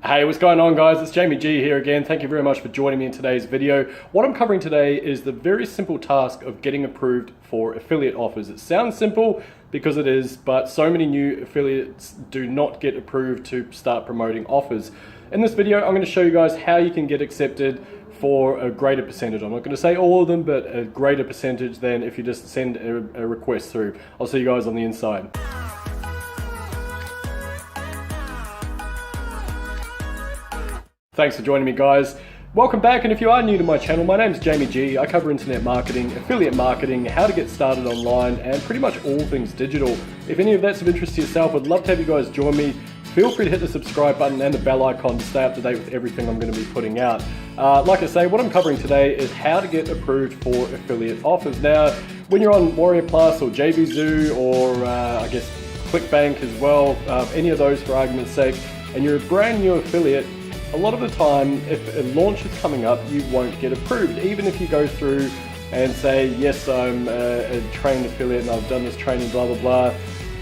Hey, what's going on guys? It's Jamie G here again. Thank you very much for joining me in today's video. What I'm covering today is the very simple task of getting approved for affiliate offers. It sounds simple because it is, but so many new affiliates do not get approved to start promoting offers. In this video, I'm going to show you guys how you can get accepted for a greater percentage. I'm not going to say all of them, but a greater percentage than if you just send a request through. I'll see you guys on the inside. Thanks for joining me guys. Welcome back, and if you are new to my channel, my name is Jamie G. I cover internet marketing, affiliate marketing, how to get started online, and pretty much all things digital. If any of that's of interest to yourself, I'd love to have you guys join me. Feel free to hit the subscribe button and the bell icon to stay up to date with everything I'm going to be putting out. Like I say, what I'm covering today is how to get approved for affiliate offers. Now, when you're on Warrior Plus or JVZoo or I guess ClickBank as well, any of those for argument's sake, and you're a brand new affiliate, a lot of the time, if a launch is coming up, you won't get approved. Even if you go through and say, yes, I'm a trained affiliate and I've done this training, blah, blah, blah,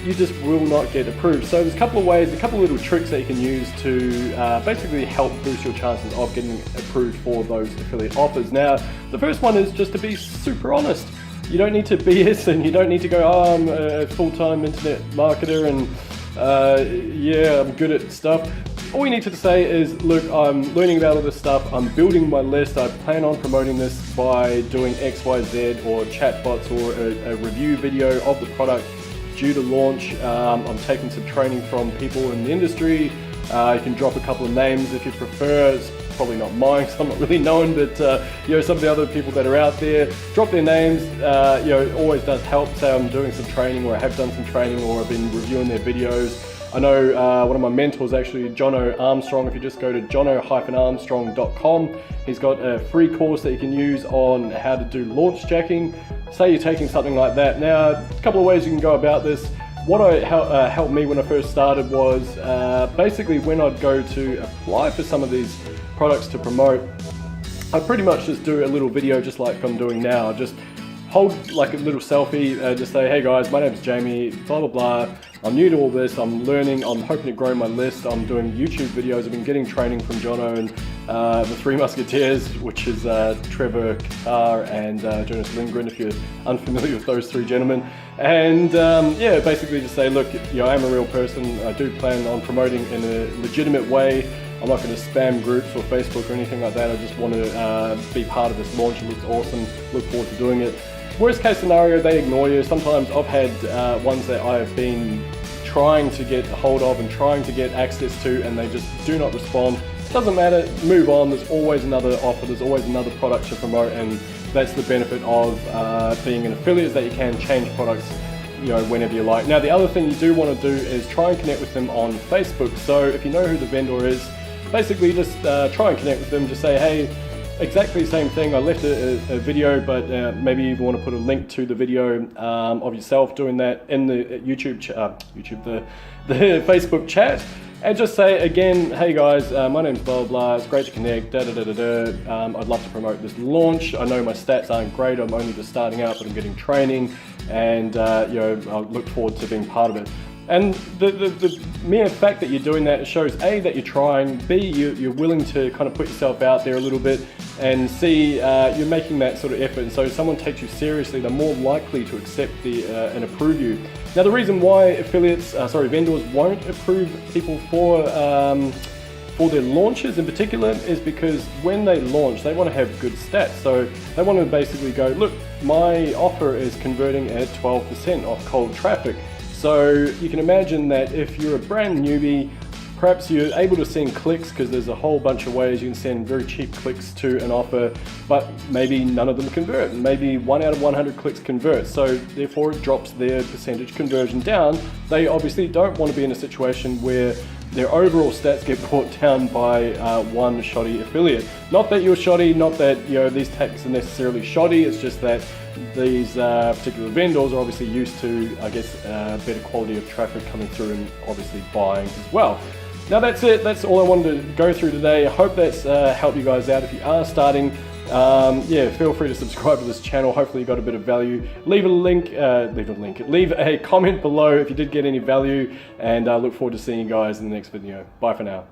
you just will not get approved. So there's a couple of ways, a couple of little tricks that you can use to basically help boost your chances of getting approved for those affiliate offers. Now, the first one is just to be super honest. You don't need to BS and you don't need to go, oh, I'm a full-time internet marketer and yeah, I'm good at stuff. All you need to say is, look, I'm learning about all this stuff, I'm building my list, I plan on promoting this by doing X, Y, Z, or chatbots, or a review video of the product due to launch. I'm taking some training from people in the industry. You can drop a couple of names if you prefer. It's probably not mine because I'm not really known, but you know, some of the other people that are out there, drop their names. You know, it always does help. Say I'm doing some training, or I have done some training, or I've been reviewing their videos. I know one of my mentors, actually, Jono Armstrong. If you just go to jono-armstrong.com, he's got a free course that you can use on how to do launch jacking. Say you're taking something like that. Now, a couple of ways you can go about this. What helped me when I first started was basically when I'd go to apply for some of these products to promote, I pretty much just do a little video just like I'm doing now. Just hold like a little selfie, just say, hey guys, my name is Jamie, blah, blah, blah. I'm new to all this, I'm learning, I'm hoping to grow my list, I'm doing YouTube videos, I've been getting training from Jono and the Three Musketeers, which is Trevor Carr and Jonas Lindgren, if you're unfamiliar with those three gentlemen. And yeah, basically just say, look, you know, I am a real person, I do plan on promoting in a legitimate way. I'm not going to spam groups or Facebook or anything like that, I just want to be part of this launch. It looks awesome, look forward to doing it. Worst case scenario, they ignore you. Sometimes I've had ones that I've been trying to get a hold of and trying to get access to, and they just do not respond. Doesn't matter, move on. There's always another offer, there's always another product to promote, and that's the benefit of being an affiliate, is that you can change products, you know, whenever you like. Now, the other thing you do want to do is try and connect with them on Facebook. So if you know who the vendor is, basically just try and connect with them. Just say, hey, exactly the same thing. I left a video, but maybe you want to put a link to the video of yourself doing that in the the Facebook chat, and just say again, hey guys, my name's blah, blah, blah, it's great to connect, da, da, da, da, da. I'd love to promote this launch. I know my stats aren't great, I'm only just starting out, but I'm getting training, and you know, I look forward to being part of it. And the mere fact that you're doing that shows A, that you're trying, B, you're willing to kind of put yourself out there a little bit, and C, you're making that sort of effort. And so if someone takes you seriously, they're more likely to accept and approve you. Now, the reason why vendors won't approve people for their launches in particular is because when they launch, they want to have good stats. So they want to basically go, look, my offer is converting at 12% off cold traffic. So you can imagine that if you're a brand newbie, perhaps you're able to send clicks, because there's a whole bunch of ways you can send very cheap clicks to an offer, but maybe none of them convert. Maybe 1 out of 100 clicks convert. So therefore it drops their percentage conversion down. They obviously don't want to be in a situation where their overall stats get brought down by one shoddy affiliate. Not that you're shoddy, not that, you know, these tactics are necessarily shoddy, it's just that these particular vendors are obviously used to, I guess, better quality of traffic coming through and obviously buying as well. Now that's it, that's all I wanted to go through today. I hope that's helped you guys out. If you are starting, yeah, feel free to subscribe to this channel. Hopefully you got a bit of value. Leave a comment below if you did get any value, and I look forward to seeing you guys in the next video. Bye for now.